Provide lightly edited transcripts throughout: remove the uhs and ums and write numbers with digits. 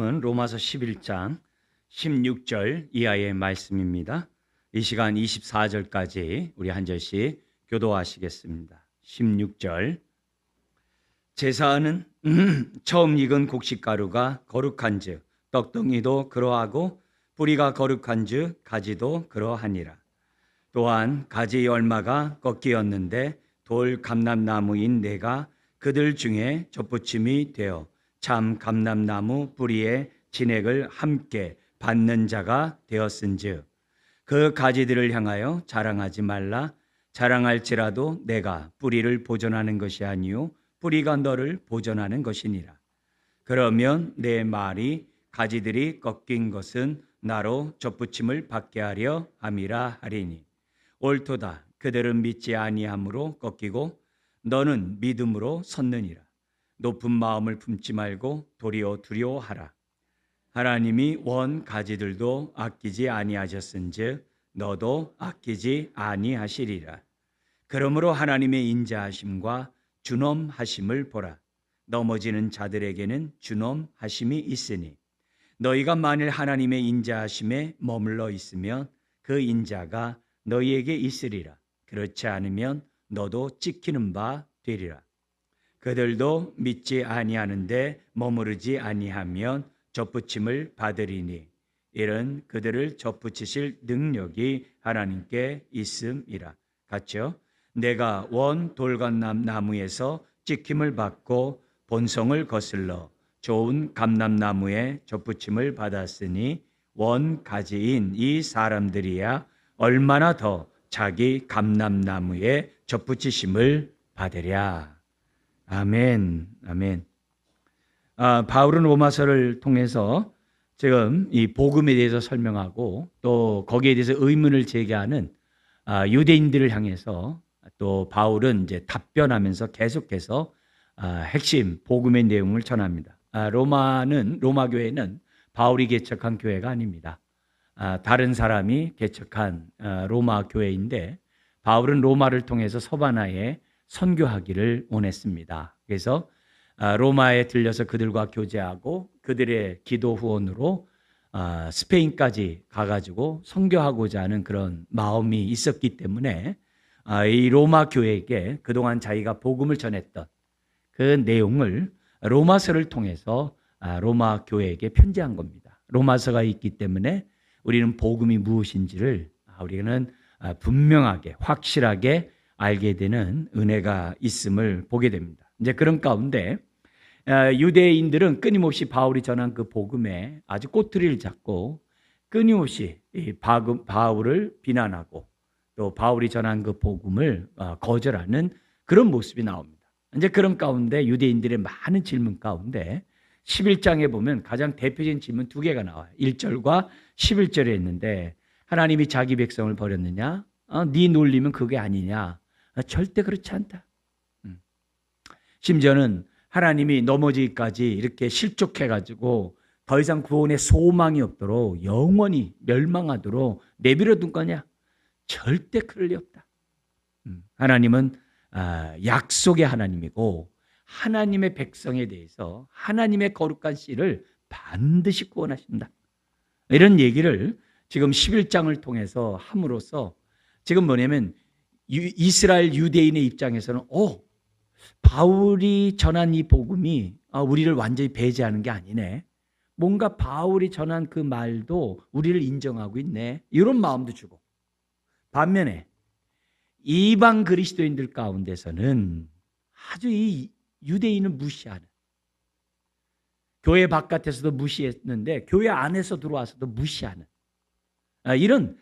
은 로마서 11장 16절 이하의 말씀입니다. 이 시간 24절까지 우리 한 절씩 교도하시겠습니다. 16절. 제사는 처음 익은 곡식가루가 거룩한즉 떡덩이도 그러하고 뿌리가 거룩한즉 가지도 그러하니라. 또한 가지 열마가 꺾이었는데 돌 감람나무인 내가 그들 중에 접붙임이 되어 참 감람나무 뿌리에 진액을 함께 받는 자가 되었은즉 그 가지들을 향하여 자랑하지 말라. 자랑할지라도 내가 뿌리를 보존하는 것이 아니요 뿌리가 너를 보존하는 것이니라. 그러면 내 말이 가지들이 꺾인 것은 나로 접붙임을 받게 하려 함이라 하리니 옳도다. 그들은 믿지 아니함으로 꺾이고 너는 믿음으로 섰느니라. 높은 마음을 품지 말고 도리어 두려워하라. 하나님이 원 가지들도 아끼지 아니하셨은즉 너도 아끼지 아니하시리라. 그러므로 하나님의 인자하심과 준엄하심을 보라. 넘어지는 자들에게는 준엄하심이 있으니 너희가 만일 하나님의 인자하심에 머물러 있으면 그 인자가 너희에게 있으리라. 그렇지 않으면 너도 찍히는 바 되리라. 그들도 믿지 아니하는데 머무르지 아니하면 접붙임을 받으리니 이는 그들을 접붙이실 능력이 하나님께 있음이라. 같죠? 내가 원 돌감람 나무에서 찍힘을 받고 본성을 거슬러 좋은 감람나무에 접붙임을 받았으니 원 가지인 이 사람들이야 얼마나 더 자기 감람나무에 접붙이심을 받으랴. 아멘, 아멘. 바울은 로마서를 통해서 지금 이 복음에 대해서 설명하고 또 거기에 대해서 의문을 제기하는 유대인들을 향해서 또 바울은 이제 답변하면서 계속해서 핵심 복음의 내용을 전합니다. 로마 교회는 바울이 개척한 교회가 아닙니다. 다른 사람이 개척한 로마 교회인데 바울은 로마를 통해서 서바나에 선교하기를 원했습니다. 그래서 로마에 들려서 그들과 교제하고 그들의 기도 후원으로 스페인까지 가가지고 선교하고자 하는 그런 마음이 있었기 때문에 이 로마 교회에게 그동안 자기가 복음을 전했던 그 내용을 로마서를 통해서 로마 교회에게 편지한 겁니다. 로마서가 있기 때문에 우리는 복음이 무엇인지를 우리는 분명하게 확실하게 알게 되는 은혜가 있음을 보게 됩니다. 이제 그런 가운데 유대인들은 끊임없이 바울이 전한 그 복음에 아주 꼬투리를 잡고 끊임없이 바울을 비난하고 또 바울이 전한 그 복음을 거절하는 그런 모습이 나옵니다. 이제 그런 가운데 유대인들의 많은 질문 가운데 11장에 보면 가장 대표적인 질문 두 개가 나와요. 1절과 11절에 있는데 하나님이 자기 백성을 버렸느냐? 네 논리면 그게 아니냐? 절대 그렇지 않다. 심지어는 하나님이 넘어지기까지 이렇게 실족해가지고 더 이상 구원의 소망이 없도록 영원히 멸망하도록 내버려 둔 거냐? 절대 그럴 리 없다. 하나님은 약속의 하나님이고 하나님의 백성에 대해서 하나님의 거룩한 씨를 반드시 구원하신다. 이런 얘기를 지금 11장을 통해서 함으로써 지금 뭐냐면 이스라엘 유대인의 입장에서는 바울이 전한 이 복음이 우리를 완전히 배제하는 게 아니네. 뭔가 바울이 전한 그 말도 우리를 인정하고 있네. 이런 마음도 주고 반면에 이방 그리스도인들 가운데서는 아주 이 유대인을 무시하는 교회 바깥에서도 무시했는데 교회 안에서 들어와서도 무시하는 이런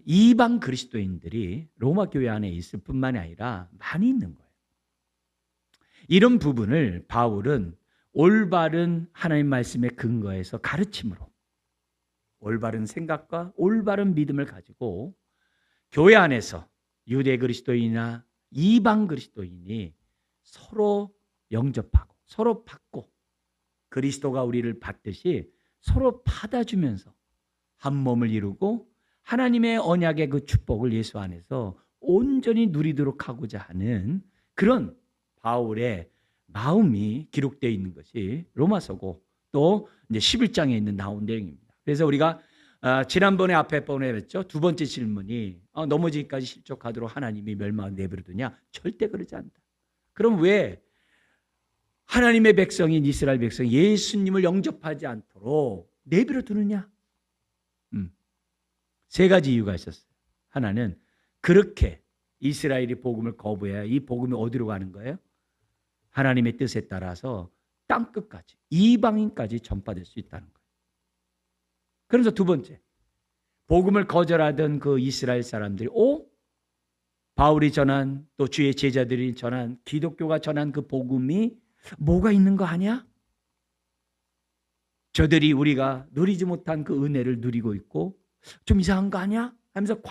이방 그리스도인들이 로마 교회 안에 있을 뿐만이 아니라 많이 있는 거예요. 이런 부분을 바울은 올바른 하나님 말씀의 근거에서 가르침으로 올바른 생각과 올바른 믿음을 가지고 교회 안에서 유대 그리스도인이나 이방 그리스도인이 서로 영접하고 서로 받고 그리스도가 우리를 받듯이 서로 받아주면서 한 몸을 이루고 하나님의 언약의 그 축복을 예수 안에서 온전히 누리도록 하고자 하는 그런 바울의 마음이 기록되어 있는 것이 로마서고 또 이제 11장에 있는 나온 내용입니다. 그래서 우리가 지난번에 앞에 보냈죠. 두 번째 질문이 넘어지기까지 실족하도록 하나님이 멸망을 내버려두냐? 절대 그러지 않다. 그럼 왜 하나님의 백성인 이스라엘 백성이 예수님을 영접하지 않도록 내버려두느냐? 세 가지 이유가 있었어요. 하나는 그렇게 이스라엘이 복음을 거부해야 이 복음이 어디로 가는 거예요? 하나님의 뜻에 따라서 땅끝까지, 이방인까지 전파될 수 있다는 거예요. 그래서 두 번째, 복음을 거절하던 그 이스라엘 사람들이 바울이 전한, 또 주의 제자들이 전한, 기독교가 전한 그 복음이 뭐가 있는 거 아니야? 저들이 우리가 누리지 못한 그 은혜를 누리고 있고 좀 이상한 거 아니야? 하면서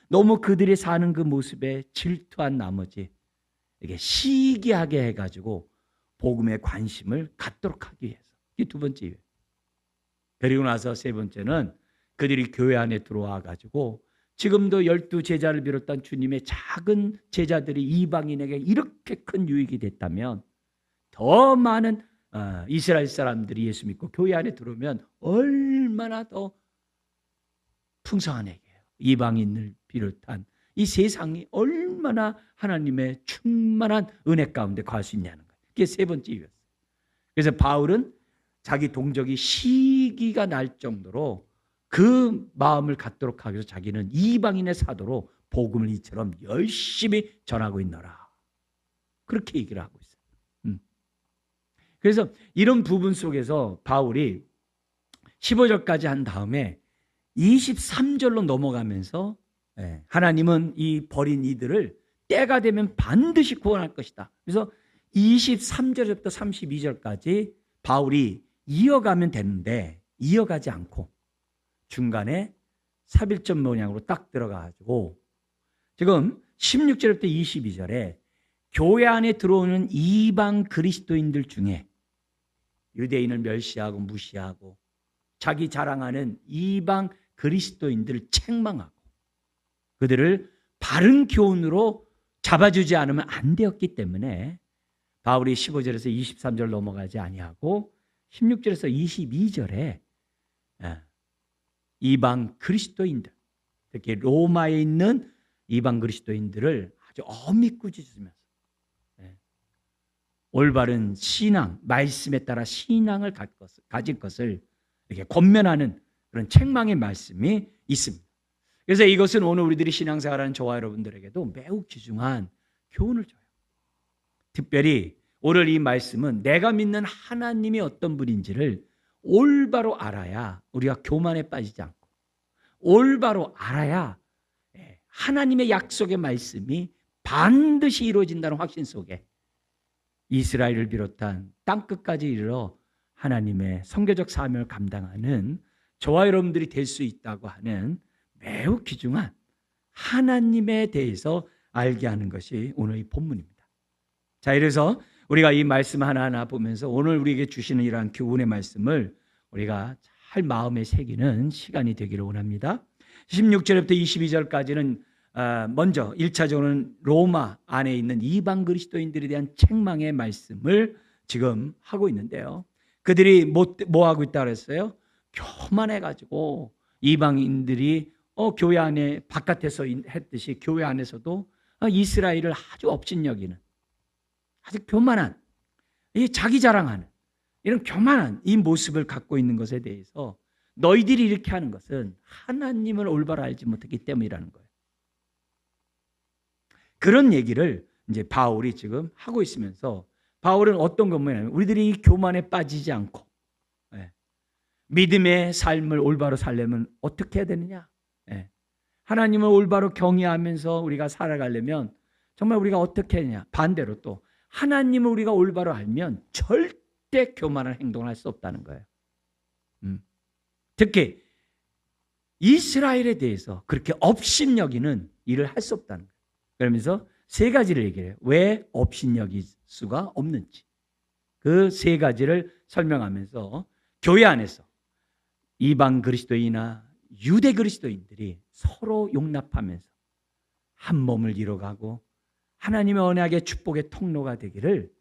너무 그들이 사는 그 모습에 질투한 나머지 이게 시기하게 해가지고 복음에 관심을 갖도록 하기 위해서. 이게 두 번째 이유예요. 그리고 나서 세 번째는 그들이 교회 안에 들어와 가지고 지금도 12 제자를 비롯한 주님의 작은 제자들이 이방인에게 이렇게 큰 유익이 됐다면 더 많은 이스라엘 사람들이 예수 믿고 교회 안에 들어오면 얼마나 더 풍성한 얘기예요. 이방인을 비롯한 이 세상이 얼마나 하나님의 충만한 은혜 가운데 갈 수 있냐는 거예요. 그게 세 번째 이유였어요. 그래서 바울은 자기 동족이 시기가 날 정도로 그 마음을 갖도록 하기 위해서 자기는 이방인의 사도로 복음을 이처럼 열심히 전하고 있노라. 그렇게 얘기를 하고 있어요. 그래서 이런 부분 속에서 바울이 15절까지 한 다음에 23절로 넘어가면서 하나님은 이 버린 이들을 때가 되면 반드시 구원할 것이다. 그래서 23절부터 32절까지 바울이 이어가면 되는데 이어가지 않고 중간에 삽일점 모양으로 딱 들어가가지고 지금 16절부터 22절에 교회 안에 들어오는 이방 그리스도인들 중에 유대인을 멸시하고 무시하고 자기 자랑하는 이방 그리스도인들을 책망하고 그들을 바른 교훈으로 잡아주지 않으면 안 되었기 때문에 바울이 15절에서 23절 넘어가지 아니하고 16절에서 22절에 이방 그리스도인들, 특히 로마에 있는 이방 그리스도인들을 아주 엄히 꾸짖으면서 올바른 신앙, 말씀에 따라 신앙을 가진 것을 이렇게 권면하는 그런 책망의 말씀이 있습니다. 그래서 이것은 오늘 우리들이 신앙생활하는 저와 여러분들에게도 매우 귀중한 교훈을 줘요. 특별히 오늘 이 말씀은 내가 믿는 하나님이 어떤 분인지를 올바로 알아야 우리가 교만에 빠지지 않고 올바로 알아야 하나님의 약속의 말씀이 반드시 이루어진다는 확신 속에 이스라엘을 비롯한 땅끝까지 이르러 하나님의 선교적 사명을 감당하는 저와 여러분들이 될 수 있다고 하는 매우 귀중한 하나님에 대해서 알게 하는 것이 오늘 이 본문입니다. 자, 이래서 우리가 이 말씀 하나하나 보면서 오늘 우리에게 주시는 이러한 교훈의 말씀을 우리가 잘 마음에 새기는 시간이 되기를 원합니다. 16절부터 22절까지는 먼저 1차적으로는 로마 안에 있는 이방 그리스도인들에 대한 책망의 말씀을 지금 하고 있는데요. 그들이 뭐 하고 있다 그랬어요? 교만해가지고 이방인들이 교회 안에 바깥에서 했듯이 교회 안에서도 이스라엘을 아주 업신여기는 아주 교만한 자기 자랑하는 이런 교만한 이 모습을 갖고 있는 것에 대해서 너희들이 이렇게 하는 것은 하나님을 올바로 알지 못했기 때문이라는 거예요. 그런 얘기를 이제 바울이 지금 하고 있으면서 바울은 어떤 것이냐면 우리들이 이 교만에 빠지지 않고 믿음의 삶을 올바로 살려면 어떻게 해야 되느냐? 하나님을 올바로 경외하면서 우리가 살아가려면 정말 우리가 어떻게 해야 되냐? 반대로 또 하나님을 우리가 올바로 알면 절대 교만한 행동을 할 수 없다는 거예요. 특히 이스라엘에 대해서 그렇게 업신여기는 일을 할 수 없다는 거예요. 그러면서 세 가지를 얘기해요. 왜 업신여길 수가 없는지. 그 세 가지를 설명하면서 교회 안에서 이방 그리스도인이나 유대 그리스도인들이 서로 용납하면서 한 몸을 이뤄가고 하나님의 언약의 축복의 통로가 되기를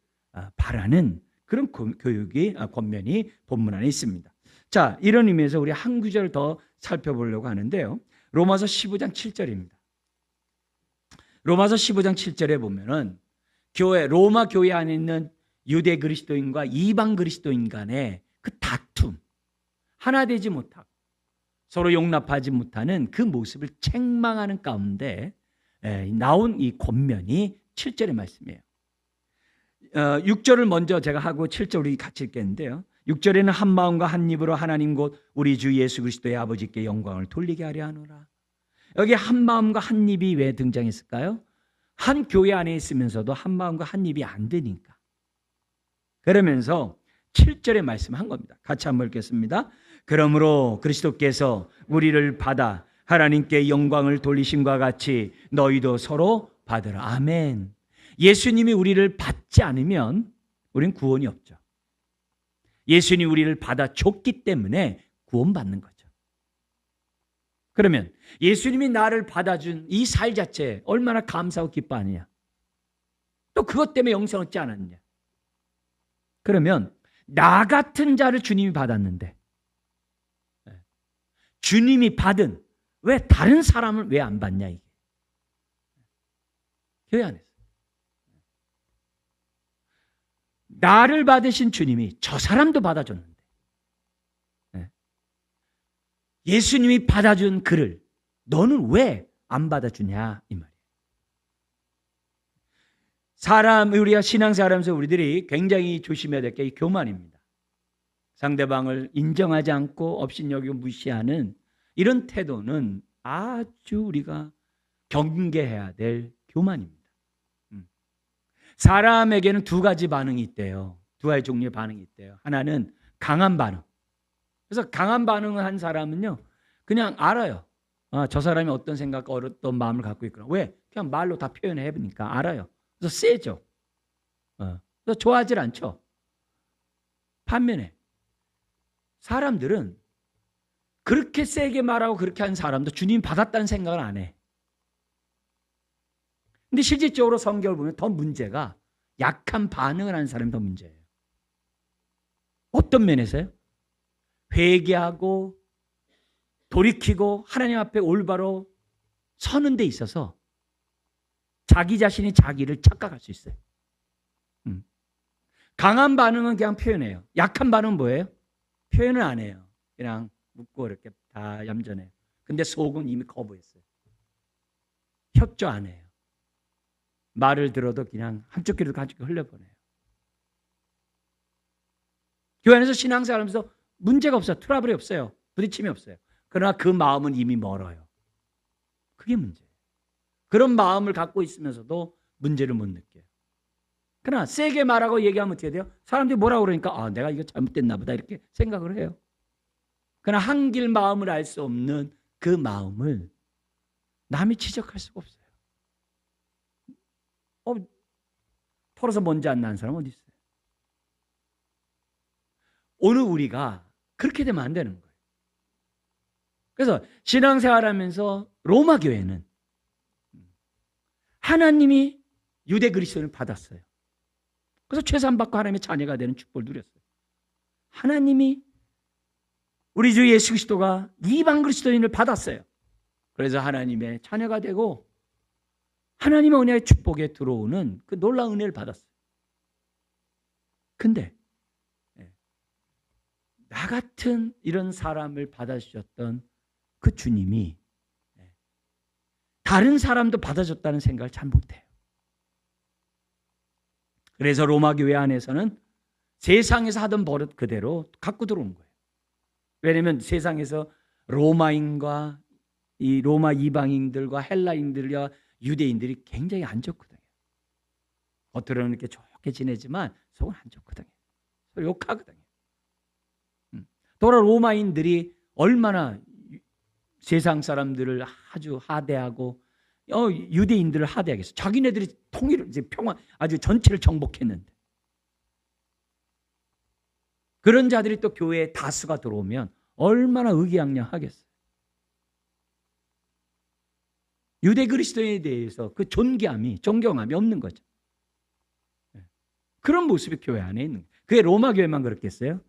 바라는 그런 교육이 권면이 본문 안에 있습니다. 자, 이런 의미에서 우리 한 구절 더 살펴보려고 하는데요. 로마서 15장 7절입니다. 로마서 15장 7절에 보면은 로마 교회 안에 있는 유대 그리스도인과 이방 그리스도인 간의 그 다툼, 하나 되지 못하고 서로 용납하지 못하는 그 모습을 책망하는 가운데 나온 이 권면이 7절의 말씀이에요. 6절을 먼저 제가 하고 7절 우리 같이 읽겠는데요. 6절에는 한 마음과 한 입으로 하나님 곧 우리 주 예수 그리스도의 아버지께 영광을 돌리게 하려 하노라. 여기 한 마음과 한 입이 왜 등장했을까요? 한 교회 안에 있으면서도 한 마음과 한 입이 안 되니까. 그러면서 7절의 말씀한 겁니다. 같이 한번 읽겠습니다. 그러므로 그리스도께서 우리를 받아 하나님께 영광을 돌리심과 같이 너희도 서로 받으라. 아멘. 예수님이 우리를 받지 않으면 우리는 구원이 없죠. 예수님이 우리를 받아줬기 때문에 구원받는 거죠. 그러면 예수님이 나를 받아준 이 살 자체에 얼마나 감사하고 기뻐하느냐. 또 그것 때문에 영생 얻지 않았느냐. 그러면 나 같은 자를 주님이 받았는데 주님이 받은 왜 다른 사람을 왜 안 받냐 이게. 교회 안에서. 나를 받으신 주님이 저 사람도 받아줬는데 예수님이 받아준 그를 너는 왜 안 받아주냐 이 말이에요. 우리가 신앙생활하면서 우리들이 굉장히 조심해야 될 게 이 교만입니다. 상대방을 인정하지 않고 업신여기고 무시하는 이런 태도는 아주 우리가 경계해야 될 교만입니다. 사람에게는 두 가지 반응이 있대요. 두 가지 종류의 반응이 있대요. 하나는 강한 반응. 그래서 강한 반응을 한 사람은요, 그냥 알아요. 저 사람이 어떤 생각과 어떤 마음을 갖고 있구나. 왜? 그냥 말로 다 표현해 보니까 알아요. 그래서 세죠. 그래서 좋아하질 않죠. 반면에 사람들은 그렇게 세게 말하고 그렇게 한 사람도 주님 받았다는 생각을 안 해. 근데 실질적으로 성경을 보면 더 문제가 약한 반응을 하는 사람이 더 문제예요. 어떤 면에서요? 회개하고 돌이키고 하나님 앞에 올바로 서는 데 있어서 자기 자신이 자기를 착각할 수 있어요. 강한 반응은 그냥 표현해요. 약한 반응은 뭐예요? 표현을 안 해요. 그냥 묻고 이렇게 다 얌전해요. 근데 속은 이미 거부했어요. 협조 안 해요. 말을 들어도 그냥 한쪽 귀로 한쪽 귀로 흘려보내요. 교회 안에서 신앙생활 하면서 문제가 없어요. 트러블이 없어요. 부딪힘이 없어요. 그러나 그 마음은 이미 멀어요. 그게 문제예요. 그런 마음을 갖고 있으면서도 문제를 못 느껴요. 그러나 세게 말하고 얘기하면 어떻게 돼요? 사람들이 뭐라고 그러니까 내가 이거 잘못됐나 보다 이렇게 생각을 해요. 그러나 한길 마음을 알 수 없는 그 마음을 남이 지적할 수가 없어요. 털어서 먼지 안 나는 사람 어디 있어요? 오늘 우리가 그렇게 되면 안 되는 거예요. 그래서 신앙생활하면서 로마 교회는 하나님이 유대 그리스도인을 받았어요. 그래서 최선받고 하나님의 자녀가 되는 축복을 누렸어요. 하나님이 우리 주 예수 그리스도가 이방 그리스도인을 받았어요. 그래서 하나님의 자녀가 되고 하나님의 은혜의 축복에 들어오는 그 놀라운 은혜를 받았어요. 근데 나 같은 이런 사람을 받아주셨던 그 주님이 다른 사람도 받아줬다는 생각을 잘 못해요. 그래서 로마 교회 안에서는 세상에서 하던 버릇 그대로 갖고 들어오는 거예요. 왜냐하면 세상에서 로마인과 이 로마 이방인들과 헬라인들과 유대인들이 굉장히 안 좋거든요. 겉으로는 이렇게 좋게 지내지만 속은 안 좋거든요. 욕하거든요. 또 로마인들이 얼마나 세상 사람들을 아주 하대하고 유대인들을 하대하겠어. 자기네들이 통일을 이제 평화 아주 전체를 정복했는데 그런 자들이 또 교회에 다수가 들어오면 얼마나 의기양양하겠어요. 유대 그리스도인에 대해서 그 존경함이 없는 거죠. 그런 모습이 교회 안에 있는 거예요. 그게 로마 교회만 그렇겠어요?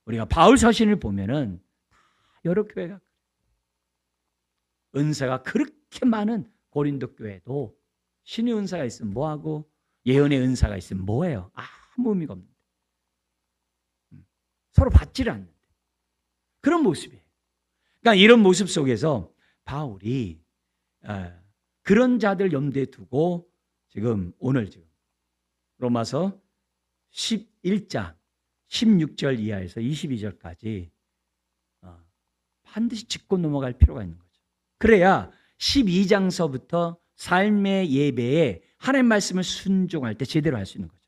우리가 바울 서신을 보면은 여러 교회가 은사가 그렇게 많은 고린도 교회도 신의 은사가 있으면 뭐하고 예언의 은사가 있으면 뭐해요? 아무 의미가 없는데. 서로 받지를 않는데. 그런 모습이에요. 그러니까 이런 모습 속에서 바울이 그런 자들 염두에 두고 지금 오늘 지금 로마서 11장 16절 이하에서 22절까지 반드시 짚고 넘어갈 필요가 있는 거죠. 그래야 12장서부터 삶의 예배에 하나님 말씀을 순종할 때 제대로 할 수 있는 거죠.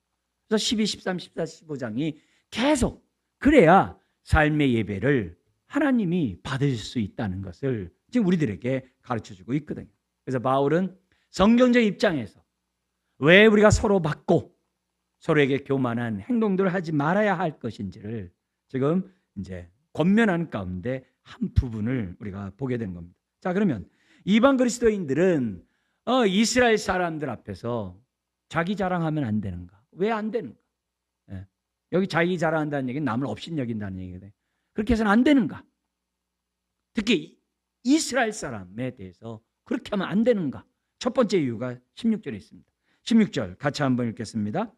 그래서 12, 13, 14, 15장이 계속 그래야 삶의 예배를 하나님이 받으실 수 있다는 것을 지금 우리들에게 가르쳐주고 있거든요. 그래서 바울은 성경적 입장에서 왜 우리가 서로 받고 서로에게 교만한 행동들을 하지 말아야 할 것인지를 지금 이제 권면하는 가운데 한 부분을 우리가 보게 되는 겁니다. 자, 그러면 이방 그리스도인들은 이스라엘 사람들 앞에서 자기 자랑하면 안 되는가? 왜 안 되는가? 예. 여기 자기 자랑한다는 얘기는 남을 업신여긴다는 얘기거든요. 그렇게 해서는 안 되는가? 특히 이스라엘 사람에 대해서 그렇게 하면 안 되는가? 첫 번째 이유가 16절에 있습니다. 16절 같이 한번 읽겠습니다.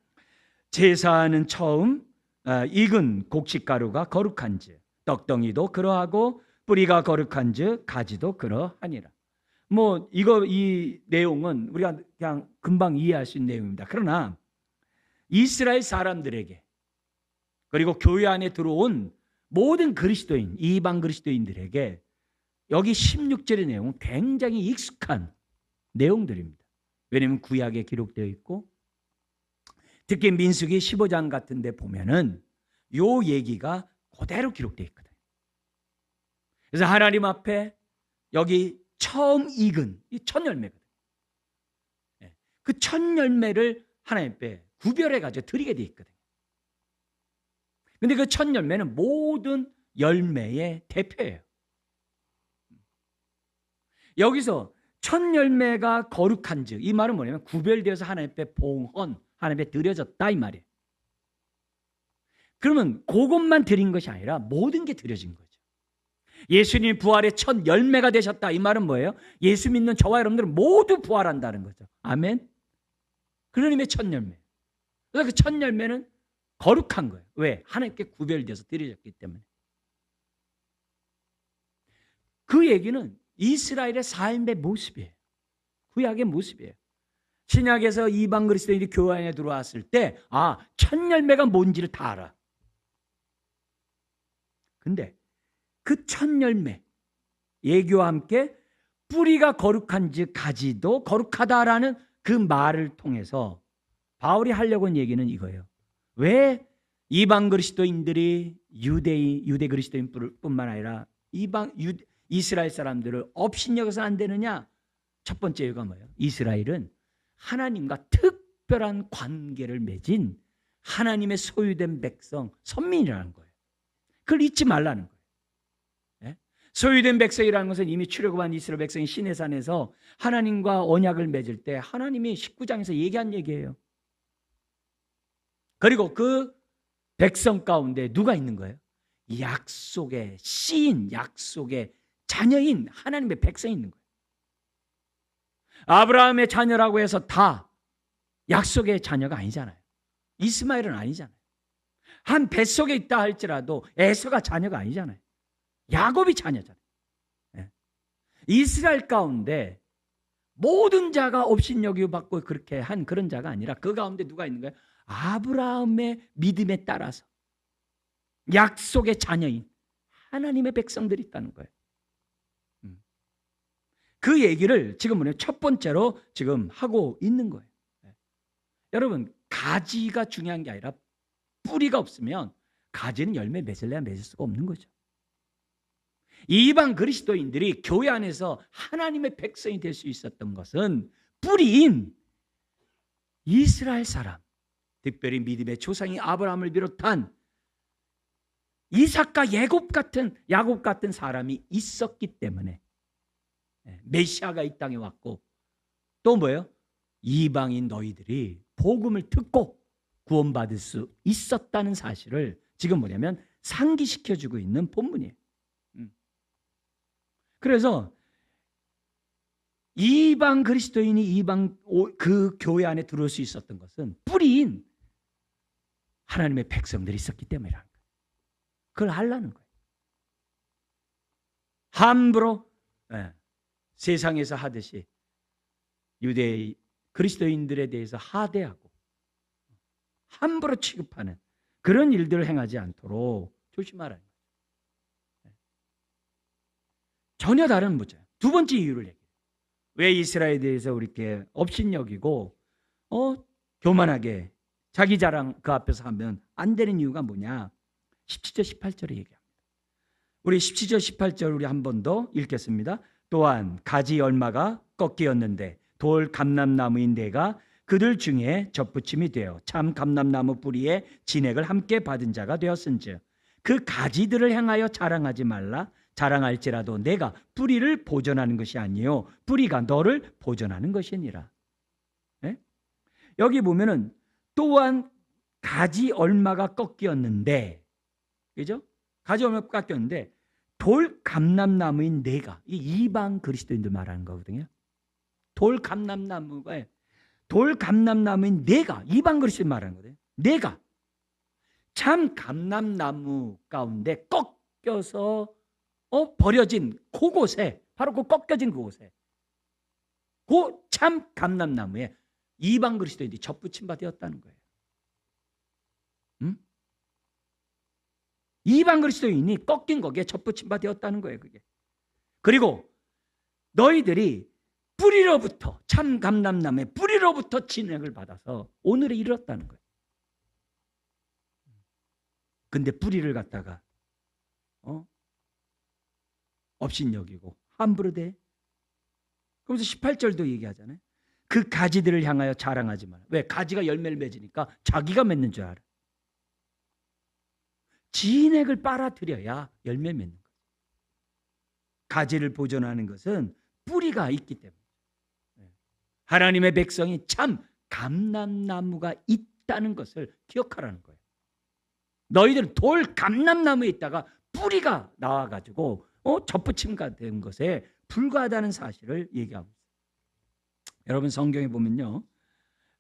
제사는 처음 익은 곡식가루가 거룩한즉 떡덩이도 그러하고 뿌리가 거룩한즉 가지도 그러하니라. 이 내용은 우리가 그냥 금방 이해할 수 있는 내용입니다. 그러나 이스라엘 사람들에게 그리고 교회 안에 들어온 모든 그리스도인, 이방 그리스도인들에게 여기 16절의 내용은 굉장히 익숙한 내용들입니다. 왜냐하면 구약에 기록되어 있고 특히 민수기 15장 같은 데 보면은 요 얘기가 그대로 기록되어 있거든요. 그래서 하나님 앞에 여기 처음 익은 이 첫 열매거든요. 그 첫 열매를 하나님 앞에 구별해 가지고 드리게 되어 있거든요. 근데 그 첫 열매는 모든 열매의 대표예요. 여기서 첫 열매가 거룩한즉 이 말은 뭐냐면 구별되어서 하나님 앞에 봉헌, 하나님 앞에 드려졌다 이 말이에요. 그러면 그것만 드린 것이 아니라 모든 게 드려진 거죠. 예수님 부활의 첫 열매가 되셨다 이 말은 뭐예요? 예수 믿는 저와 여러분들은 모두 부활한다는 거죠. 아멘. 그런 의미의 첫 열매. 그래서 그 첫 열매는 거룩한 거예요. 왜? 하나님께 구별되어서 드려졌기 때문에. 그 얘기는 이스라엘의 삶의 모습이에요. 구약의 모습이에요. 신약에서 이방 그리스도인이 교회 안에 들어왔을 때 첫 열매가 뭔지를 다 알아. 근데 그 첫 열매 예교와 함께 뿌리가 거룩한즉 가지도 거룩하다라는 그 말을 통해서 바울이 하려고 한 얘기는 이거예요. 왜 이방 그리스도인들이 유대 그리스도인뿐만 아니라 이스라엘 사람들을 업신여겨서 안 되느냐? 첫 번째 이유가 뭐예요? 이스라엘은 하나님과 특별한 관계를 맺은 하나님의 소유된 백성, 선민이라는 거예요. 그걸 잊지 말라는 거예요. 네? 소유된 백성이라는 것은 이미 출애굽한 이스라엘 백성이 시내산에서 하나님과 언약을 맺을 때 하나님이 19장에서 얘기한 얘기예요. 그리고 그 백성 가운데 누가 있는 거예요? 약속의 씨인, 약속의 자녀인 하나님의 백성이 있는 거예요. 아브라함의 자녀라고 해서 다 약속의 자녀가 아니잖아요. 이스마엘은 아니잖아요. 한 뱃속에 있다 할지라도 에서가 자녀가 아니잖아요. 야곱이 자녀잖아요. 네. 이스라엘 가운데 모든 자가 업신여김 받고 그렇게 한 그런 자가 아니라 그 가운데 누가 있는 거예요? 아브라함의 믿음에 따라서 약속의 자녀인 하나님의 백성들이 있다는 거예요. 그 얘기를 지금 첫 번째로 지금 하고 있는 거예요. 여러분, 가지가 중요한 게 아니라 뿌리가 없으면 가지는 열매 맺을래야 맺을 수가 없는 거죠. 이방 그리스도인들이 교회 안에서 하나님의 백성이 될 수 있었던 것은 뿌리인 이스라엘 사람, 특별히 믿음의 조상이 아브라함을 비롯한 이삭과 야곱 같은 사람이 있었기 때문에 메시아가 이 땅에 왔고 또 뭐예요? 이방인 너희들이 복음을 듣고 구원받을 수 있었다는 사실을 지금 뭐냐면 상기시켜주고 있는 본문이에요. 그래서 이방 그리스도인이 이방 그 교회 안에 들어올 수 있었던 것은 뿌리인 하나님의 백성들이 있었기 때문이라는 거예요. 그걸 하려는 거예요. 함부로 세상에서 하듯이 유대 그리스도인들에 대해서 하대하고 함부로 취급하는 그런 일들을 행하지 않도록 조심하라는 거예요. 전혀 다른 문제예요. 두 번째 이유를 얘기해요. 왜 이스라엘에 대해서 이렇게 업신여기고 교만하게 자기 자랑 그 앞에서 하면 안 되는 이유가 뭐냐? 17절 18절에 얘기합니다. 우리 17절 18절 우리 한 번 더 읽겠습니다. 또한 가지 열마가 꺾이었는데 돌 감람나무인 내가 그들 중에 접붙임이 되어 참 감람나무 뿌리에 진액을 함께 받은 자가 되었은즉 그 가지들을 향하여 자랑하지 말라. 자랑할지라도 내가 뿌리를 보존하는 것이 아니요 뿌리가 너를 보존하는 것이니라. 네? 여기 보면은 또한 가지 얼마가 꺾였는데, 그죠? 가지 얼마가 꺾였는데 돌 감람나무인 내가, 이 이방 그리스도인들 말하는 거거든요. 돌 감람나무인 내가 이방 그리스도인 말하는 거거든요. 내가 참 감람나무 가운데 꺾여서 버려진 그곳에, 바로 그 꺾여진 그곳에, 그 참 감람나무에 이방 그리스도인들이 접붙임 바 되었다는 거예요. 이방 그리스도인이 꺾인 거기에 접붙임 바 되었다는 거예요. 그게. 그리고 너희들이 뿌리로부터, 참 감람나무의 뿌리로부터 진액을 받아서 오늘에 이르렀다는 거예요. 근데 뿌리를 갖다가 업신여기고 함부로 대. 그러면서 18절도 얘기하잖아요. 그 가지들을 향하여 자랑하지 마라. 왜? 가지가 열매를 맺으니까 자기가 맺는 줄 알아. 진액을 빨아들여야 열매 맺는 거예요. 가지를 보존하는 것은 뿌리가 있기 때문에. 하나님의 백성이 참 감람나무가 있다는 것을 기억하라는 거예요. 너희들은 돌 감람나무에 있다가 뿌리가 나와가지고 접붙임가 된 것에 불과하다는 사실을 얘기하고 있어요. 여러분 성경에 보면요,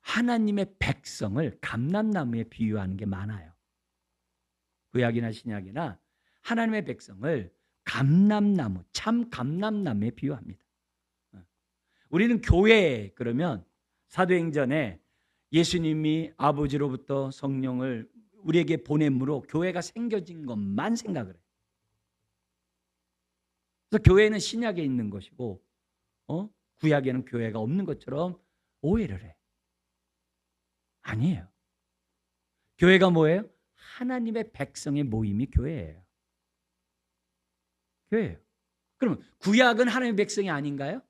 하나님의 백성을 감람나무에 비유하는 게 많아요. 구약이나 신약이나 하나님의 백성을 감람나무, 참 감람나무에 비유합니다. 우리는 교회 그러면 사도행전에 예수님이 아버지로부터 성령을 우리에게 보냄으로 교회가 생겨진 것만 생각을 해요. 그래서 교회는 신약에 있는 것이고 구약에는 교회가 없는 것처럼 오해를 해. 아니에요. 교회가 뭐예요? 하나님의 백성의 모임이 교회예요. 교회예요. 그럼 구약은 하나님의 백성이 아닌가요?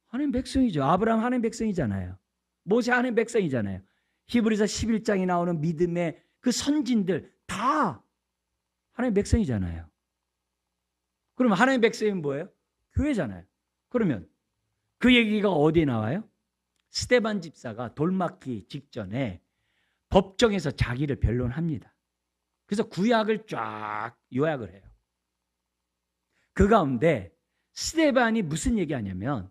하나님 백성이죠. 아브라함 하나님 백성이잖아요. 모세 하나님 백성이잖아요. 히브리서 11장에 나오는 믿음의 그 선진들 다 하나님 백성이잖아요. 그럼 하나님 백성이 뭐예요? 교회잖아요. 그러면 그 얘기가 어디에 나와요? 스데반 집사가 돌 맞기 직전에 법정에서 자기를 변론합니다. 그래서 구약을 쫙 요약을 해요. 그 가운데 스데반이 무슨 얘기하냐면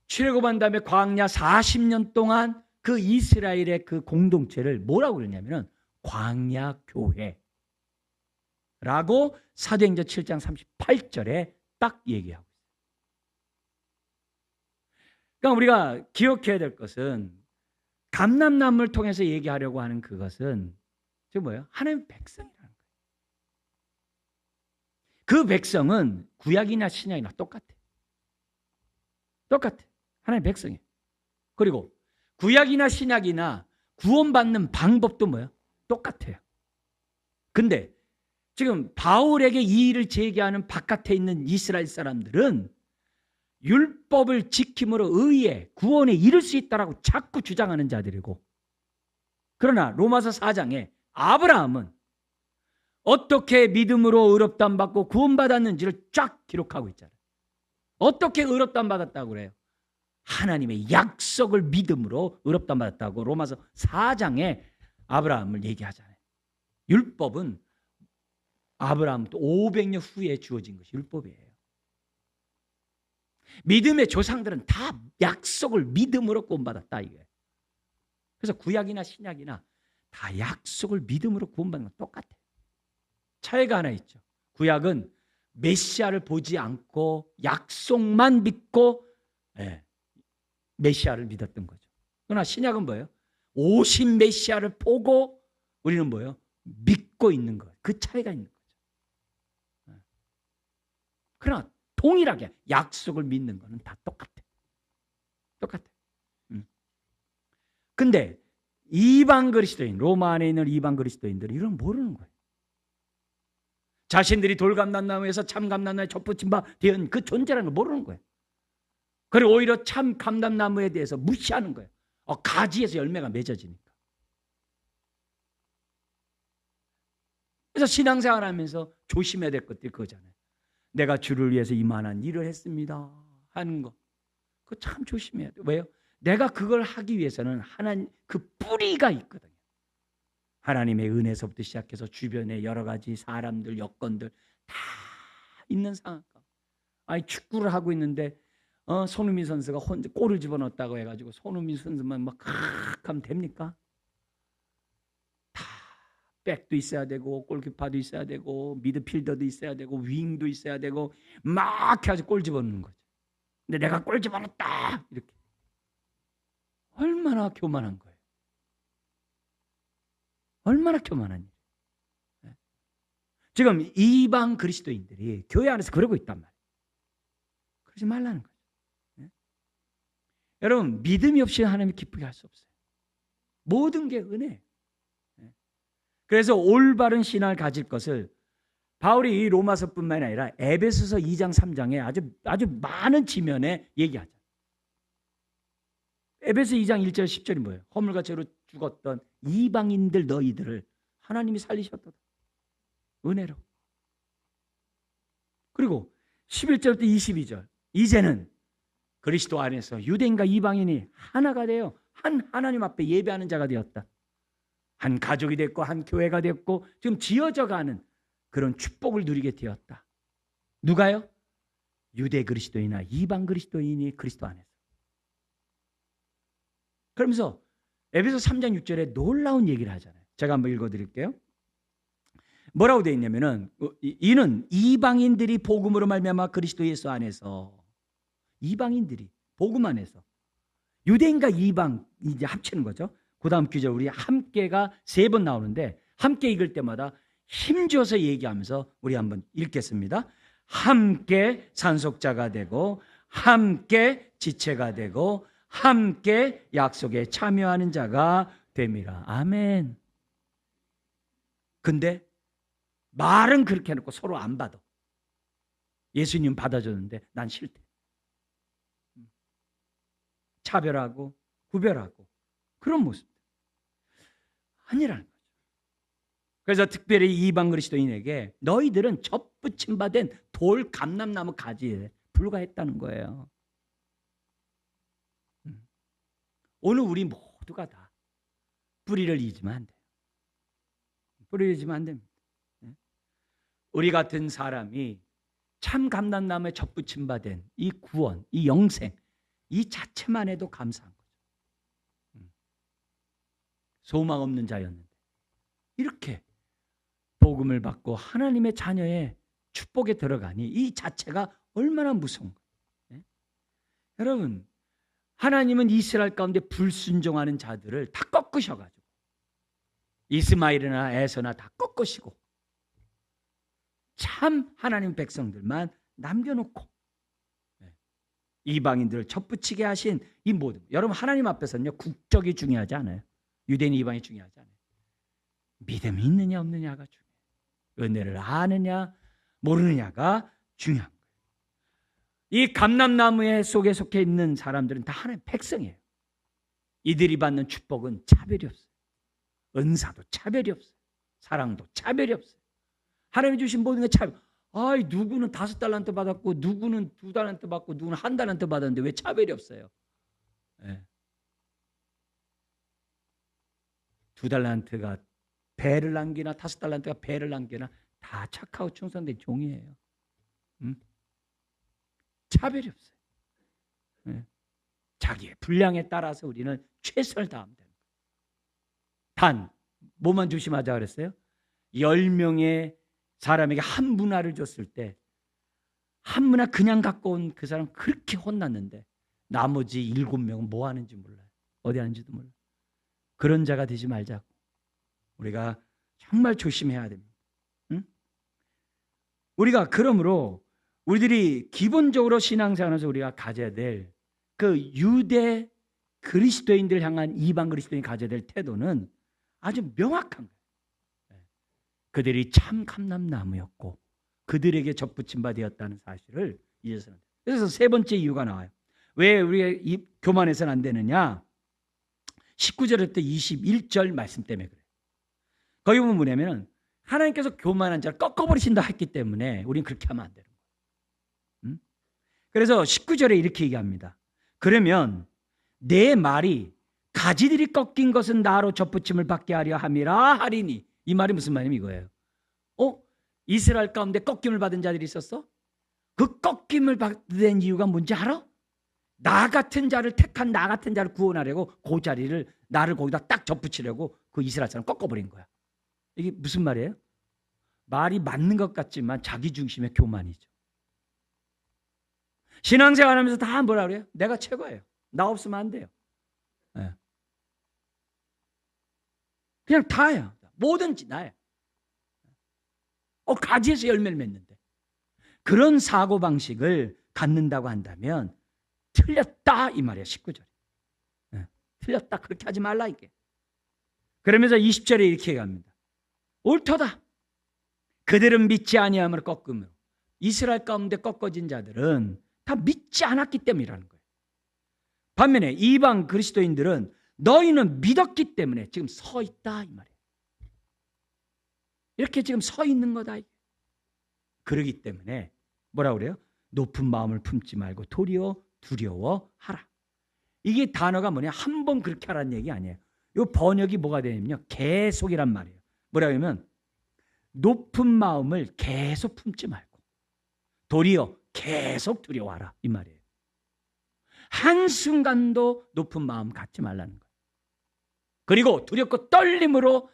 출애굽한 다음에 광야 40년 동안 그 이스라엘의 그 공동체를 뭐라고 그러냐면 광야 교회라고 사도행전 7장 38절에 딱 얘기하고 있어요. 그러니까 우리가 기억해야 될 것은 감람나무를 통해서 얘기하려고 하는 그것은 지금 뭐예요? 하나님의 백성이라는 거예요. 그 백성은 구약이나 신약이나 똑같아. 똑같아. 하나님의 백성이에요. 그리고 구약이나 신약이나 구원받는 방법도 뭐예요? 똑같아요. 근데 지금 바울에게 이 일을 제기하는 바깥에 있는 이스라엘 사람들은 율법을 지킴으로 의에 구원에 이를 수 있다라고 자꾸 주장하는 자들이고, 그러나 로마서 4장에 아브라함은 어떻게 믿음으로 의롭다함 받고 구원받았는지를 쫙 기록하고 있잖아요. 어떻게 의롭다함 받았다고 그래요? 하나님의 약속을 믿음으로 의롭다 받았다고 로마서 4장에 아브라함을 얘기하잖아요. 율법은 아브라함부터 500년 후에 주어진 것이 율법이에요. 믿음의 조상들은 다 약속을 믿음으로 구원받았다 이게. 그래서 구약이나 신약이나 다 약속을 믿음으로 구원받는 건 똑같아요. 차이가 하나 있죠. 구약은 메시아를 보지 않고 약속만 믿고 메시아를 믿었던 거죠. 그러나 신약은 뭐예요? 오신 메시아를 보고 우리는 뭐예요? 믿고 있는 거예요. 그 차이가 있는 거죠. 그러나 동일하게 약속을 믿는 거는 다 똑같아요. 똑같아요. 근데 이방 그리스도인, 로마 안에 있는 이방 그리스도인들은 이런 모르는 거예요. 자신들이 돌감람나무에서 참감람나무에 접붙임 바 된 그 존재라는 걸 모르는 거예요. 그리고 오히려 참 감람나무에 대해서 무시하는 거예요. 가지에서 열매가 맺어지니까. 그래서 신앙생활 하면서 조심해야 될 것들이 그거잖아요. 내가 주를 위해서 이만한 일을 했습니다 하는 거. 그거 참 조심해야 돼요. 왜요? 내가 그걸 하기 위해서는 하나님 그 뿌리가 있거든요. 하나님의 은혜서부터 시작해서 주변에 여러 가지 사람들, 여건들 다 있는 상황. 아니 축구를 하고 있는데 손흥민 선수가 혼자 골을 집어넣었다고 해가지고 손흥민 선수만 막 하면 됩니까? 다 백도 있어야 되고 골키퍼도 있어야 되고 미드필더도 있어야 되고 윙도 있어야 되고 막 해가지고 골 집어넣는 거죠. 근데 내가 골 집어넣었다 이렇게. 얼마나 교만한 거예요. 얼마나 교만한 일. 지금 이방 그리스도인들이 교회 안에서 그러고 있단 말이에요. 그러지 말라는 거죠. 여러분 믿음이 없이 하나님을 기쁘게 할 수 없어요. 모든 게 은혜예요. 그래서 올바른 신앙을 가질 것을 바울이 이 로마서뿐만 아니라 에베소서 2장 3장에 아주 많은 지면에 얘기하죠. 에베소 2장 1절 10절이 뭐예요? 허물과 죄로 죽었던 이방인들 너희들을 하나님이 살리셨다. 은혜로. 그리고 11절부터 22절 이제는 그리스도 안에서 유대인과 이방인이 하나가 되어 한 하나님 앞에 예배하는 자가 되었다. 한 가족이 됐고 한 교회가 됐고 지금 지어져가는 그런 축복을 누리게 되었다. 누가요? 유대 그리스도인이나 이방 그리스도인이 그리스도 안에서. 그러면서 에베소 3장 6절에 놀라운 얘기를 하잖아요. 제가 한번 읽어드릴게요. 뭐라고 되어 있냐면은 이는 이방인들이 복음으로 말미암아 그리스도 예수 안에서 이방인들이 복음 안에서 유대인과 이방 이제 합치는 거죠. 그 다음 규절 우리 함께가 3번 나오는데 함께 읽을 때마다 힘줘서 얘기하면서 우리 한번 읽겠습니다. 함께 상속자가 되고 함께 지체가 되고 함께 약속에 참여하는 자가 됨이라. 아멘. 근데 말은 그렇게 해놓고 서로 안 받아. 예수님 받아줬는데 난 싫대. 차별하고 구별하고 그런 모습 아니라는 거죠. 그래서 특별히 이방 그리스도인에게 너희들은 접붙임 받은 돌 감람나무 가지에 불과했다는 거예요. 오늘 우리 모두가 다 뿌리를 잊으면 안 돼요. 뿌리를 잊으면 안 됩니다. 우리 같은 사람이 참 감람나무에 접붙임 받은 이 구원, 이 영생, 이 자체만 해도 감사한 거죠. 소망 없는 자였는데 이렇게 복음을 받고 하나님의 자녀의 축복에 들어가니 이 자체가 얼마나 무서운 거예요. 여러분 하나님은 이스라엘 가운데 불순종하는 자들을 다 꺾으셔가지고 이스마엘이나 에서나 다 꺾으시고 참 하나님 백성들만 남겨놓고 이방인들을 접붙이게 하신 이 모든 여러분 하나님 앞에서는요 국적이 중요하지 않아요. 유대인 이방이 중요하지 않아요. 믿음이 있느냐 없느냐가 중요해요. 은혜를 아느냐 모르느냐가 중요한 거예요. 이 감람나무의 속에 속해 있는 사람들은 다 하나님의 백성이에요. 이들이 받는 축복은 차별이 없어요. 은사도 차별이 없어요. 사랑도 차별이 없어요. 하나님이 주신 모든 게 차별. 누구는 5달란트 받았고 누구는 2달란트 받고 누구는 1달란트 받았는데 왜 차별이 없어요? 예. 2달란트가 배를 남기나 5달란트가 배를 남기나 다 착하고 충성된 종이에요. 차별이 없어요. 예. 자기의 분량에 따라서 우리는 최선을 다하면 됩니다. 단 뭐만 조심하자 그랬어요? 10명의 사람에게 한 문화를 줬을 때 한 문화 그냥 갖고 온 그 사람 그렇게 혼났는데 나머지 7명은 뭐 하는지 몰라요. 어디 하는지도 몰라요. 그런 자가 되지 말자고. 우리가 정말 조심해야 됩니다. 응? 우리가 그러므로 우리들이 기본적으로 신앙생활에서 우리가 가져야 될 그 유대 그리스도인들 향한 이방 그리스도인이 가져야 될 태도는 아주 명확한 거예요. 그들이 참 감람나무였고 그들에게 접붙임 바 되었다는 사실을 이제서는. 그래서 세 번째 이유가 나와요. 왜 우리가 이 교만해서는 안 되느냐? 19절부터 21절 말씀 때문에 그래요. 거기 보면 뭐냐면 하나님께서 교만한 자를 꺾어버리신다 했기 때문에 우리는 그렇게 하면 안 되는 거예요. 그래서 19절에 이렇게 얘기합니다. 그러면 내 말이 가지들이 꺾인 것은 나로 접붙임을 받게 하려 함이라 하리니. 이 말이 무슨 말이냐면 이거예요. 이스라엘 가운데 꺾임을 받은 자들이 있었어? 그 꺾임을 받은 이유가 뭔지 알아? 나 같은 자를 택한 나 같은 자를 구원하려고 그 자리를 나를 거기다 딱 접붙이려고 그 이스라엘 사람 꺾어버린 거야. 이게 무슨 말이에요? 말이 맞는 것 같지만 자기 중심의 교만이죠. 신앙생활하면서 다 뭐라 그래요? 내가 최고예요. 나 없으면 안 돼요. 네. 그냥 다예요. 뭐든지 나예요. 가지에서 열매를 맺는데 그런 사고방식을 갖는다고 한다면 틀렸다 이 말이에요. 19절에. 네. 틀렸다. 그렇게 하지 말라 이게. 그러면서 20절에 이렇게 얘기합니다. 옳도다. 그들은 믿지 아니함을 꺾으며. 이스라엘 가운데 꺾어진 자들은 다 믿지 않았기 때문이라는 거예요. 반면에 이방 그리스도인들은 너희는 믿었기 때문에 지금 서 있다 이 말이에요. 이렇게 지금 서 있는 거다. 그러기 때문에 뭐라고 그래요? 높은 마음을 품지 말고 도리어 두려워하라. 이게 단어가 뭐냐? 한 번 그렇게 하라는 얘기 아니에요. 이 번역이 뭐가 되냐면요. 계속이란 말이에요. 뭐라고 하면 높은 마음을 계속 품지 말고 도리어 계속 두려워하라 이 말이에요. 한순간도 높은 마음 갖지 말라는 거예요. 그리고 두렵고 떨림으로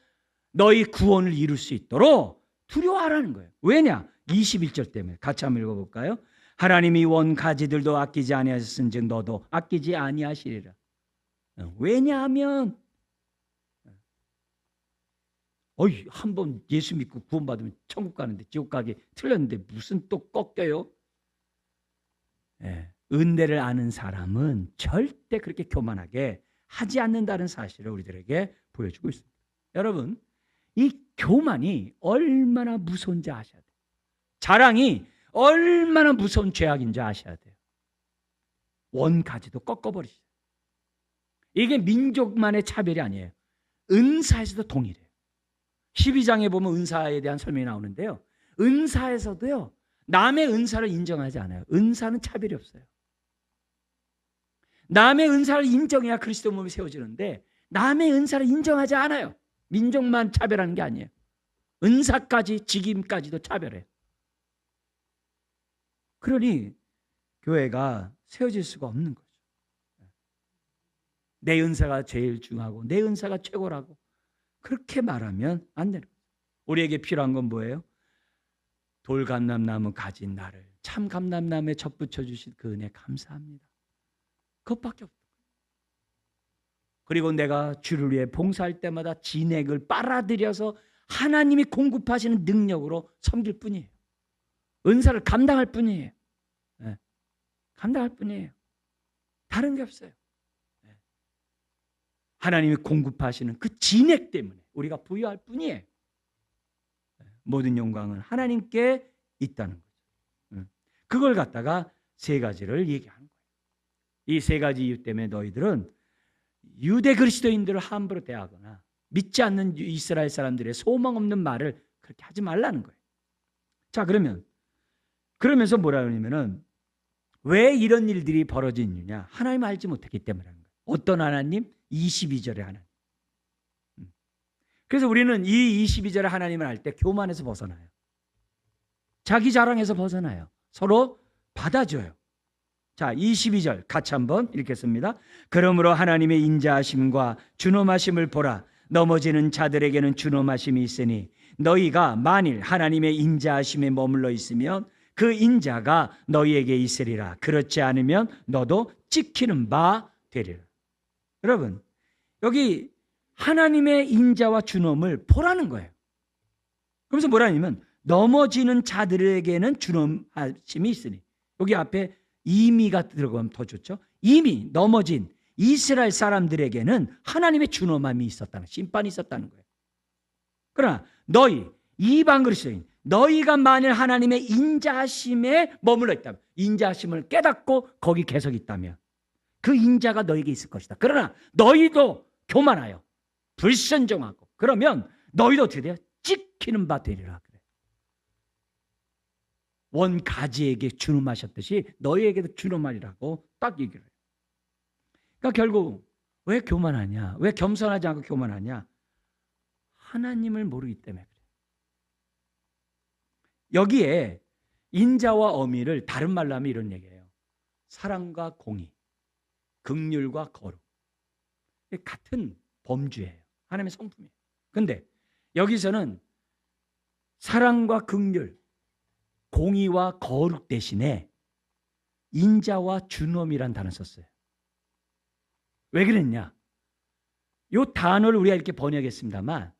너희 구원을 이룰 수 있도록 두려워하라는 거예요. 왜냐? 21절 때문에. 같이 한번 읽어볼까요? 하나님이 원 가지들도 아끼지 아니하셨은즉 너도 아끼지 아니하시리라. 왜냐하면 한번 예수 믿고 구원받으면 천국 가는데 지옥 가기 틀렸는데 무슨 또 꺾여요? 은혜를 아는 사람은 절대 그렇게 교만하게 하지 않는다는 사실을 우리들에게 보여주고 있습니다. 여러분, 이 교만이 얼마나 무서운지 아셔야 돼요. 자랑이 얼마나 무서운 죄악인지 아셔야 돼요. 원가지도 꺾어버리시죠. 이게 민족만의 차별이 아니에요. 은사에서도 동일해요. 12장에 보면 은사에 대한 설명이 나오는데요. 은사에서도요. 남의 은사를 인정하지 않아요. 은사는 차별이 없어요. 남의 은사를 인정해야 그리스도 몸이 세워지는데 남의 은사를 인정하지 않아요. 민족만 차별하는 게 아니에요. 은사까지 직임까지도 차별해요. 그러니 교회가 세워질 수가 없는 거죠. 내 은사가 제일 중요하고 내 은사가 최고라고 그렇게 말하면 안 되는 거죠. 우리에게 필요한 건 뭐예요? 돌감람나무 가진 나를 참 감람나무에 접붙여 주신 그 은혜 감사합니다. 그것밖에 없어요. 그리고 내가 주를 위해 봉사할 때마다 진액을 빨아들여서 하나님이 공급하시는 능력으로 섬길 뿐이에요. 은사를 감당할 뿐이에요. 네. 감당할 뿐이에요. 다른 게 없어요. 네. 하나님이 공급하시는 그 진액 때문에 우리가 부여할 뿐이에요. 네. 모든 영광은 하나님께 있다는 거죠. 네. 그걸 갖다가 세 가지를 얘기하는 거예요. 이 세 가지 이유 때문에 너희들은 유대 그리스도인들을 함부로 대하거나 믿지 않는 이스라엘 사람들의 소망 없는 말을 그렇게 하지 말라는 거예요. 자, 그러면서 뭐라 그러냐면은 왜 이런 일들이 벌어지느냐? 하나님 알지 못했기 때문이라는 거예요. 어떤 하나님? 22절의 하나님. 그래서 우리는 이 22절의 하나님을 알 때 교만에서 벗어나요. 자기 자랑에서 벗어나요. 서로 받아줘요. 자, 22절 같이 한번 읽겠습니다. 그러므로 하나님의 인자하심과 준엄하심을 보라. 넘어지는 자들에게는 준엄하심이 있으니 너희가 만일 하나님의 인자하심에 머물러 있으면 그 인자가 너희에게 있으리라. 그렇지 않으면 너도 찍히는 바 되리라. 여러분, 여기 하나님의 인자와 준엄을 보라는 거예요. 그러면서 뭐라냐면 넘어지는 자들에게는 준엄하심이 있으니, 여기 앞에 이미가 들어가면 더 좋죠. 이미 넘어진 이스라엘 사람들에게는 하나님의 준엄함이 있었다는, 심판이 있었다는 거예요. 그러나 너희 이방 그리스도인, 너희가 만일 하나님의 인자하심에 머물러 있다면, 인자하심을 깨닫고 거기 계속 있다면 그 인자가 너에게 있을 것이다. 그러나 너희도 교만하여 불순종하고 그러면 너희도 어떻게 돼요? 찍히는 바 되리라. 그래. 원가지에게 준엄하셨듯이 너희에게도 준엄하리라고 딱 얘기를 해요. 그러니까 결국 왜 교만하냐? 왜 겸손하지 않고 교만하냐? 하나님을 모르기 때문에 그래요. 여기에 인자와 어미를 다른 말로 하면 이런 얘기예요. 사랑과 공의, 긍휼과 거룩. 같은 범주예요. 하나님의 성품이에요. 근데 여기서는 사랑과 긍휼, 공의와 거룩 대신에 인자와 준엄이란 단어 썼어요. 왜 그랬냐? 이 단어를 우리가 이렇게 번역했습니다만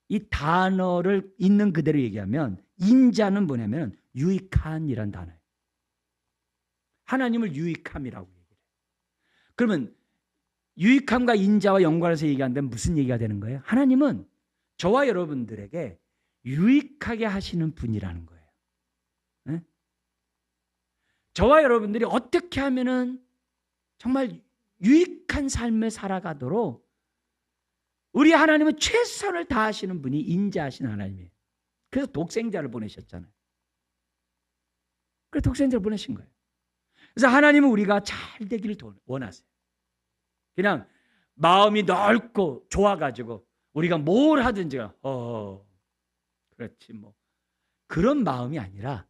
이 단어를 있는 그대로 얘기하면 인자는 뭐냐면 유익한이란 단어예요. 하나님을 유익함이라고 얘기해요. 그러면 유익함과 인자와 연관해서 얘기하는데 무슨 얘기가 되는 거예요? 하나님은 저와 여러분들에게 유익하게 하시는 분이라는 거예요. 네? 저와 여러분들이 어떻게 하면은 정말 유익한 삶을 살아가도록 우리 하나님은 최선을 다하시는 분이 인자하신 하나님이에요. 그래서 독생자를 보내셨잖아요. 그래서 독생자를 보내신 거예요. 그래서 하나님은 우리가 잘 되기를 원하세요. 그냥 마음이 넓고 좋아가지고 우리가 뭘 하든지 그렇지 뭐 그런 마음이 아니라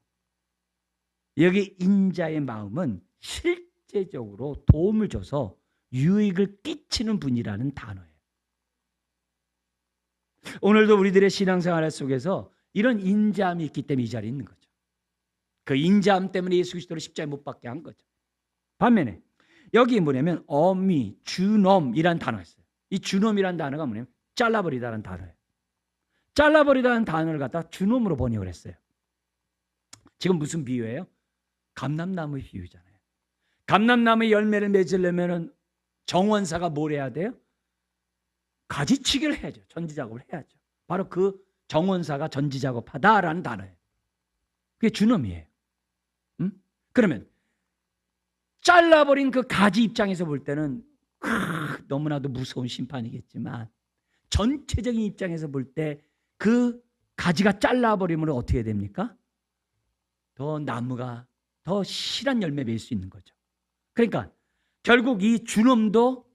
여기 인자의 마음은 실제적으로 도움을 줘서 유익을 끼치는 분이라는 단어예요. 오늘도 우리들의 신앙생활 속에서 이런 인자함이 있기 때문에 이 자리에 있는 거죠. 그 인자함 때문에 예수 그리스도를 십자가에 못 박게 한 거죠. 반면에 여기 뭐냐면 어미, 준엄이란 단어가 있어요. 이 준엄이란 단어가 뭐냐면 잘라버리다라는 단어예요. 잘라버리다는 단어를 갖다 준엄으로 번역을 했어요. 지금 무슨 비유예요? 감람나무의 비유잖아요. 감람나무의 열매를 맺으려면 정원사가 뭘 해야 돼요? 가지치기를 해야죠. 전지작업을 해야죠. 바로 그 정원사가 전지작업하다라는 단어예요. 그게 준엄이에요. 그러면 잘라버린 그 가지 입장에서 볼 때는 너무나도 무서운 심판이겠지만 전체적인 입장에서 볼 때 그 가지가 잘라버리면 어떻게 됩니까? 더 나무가 더 실한 열매 맺을 수 있는 거죠. 그러니까 결국 이 준엄도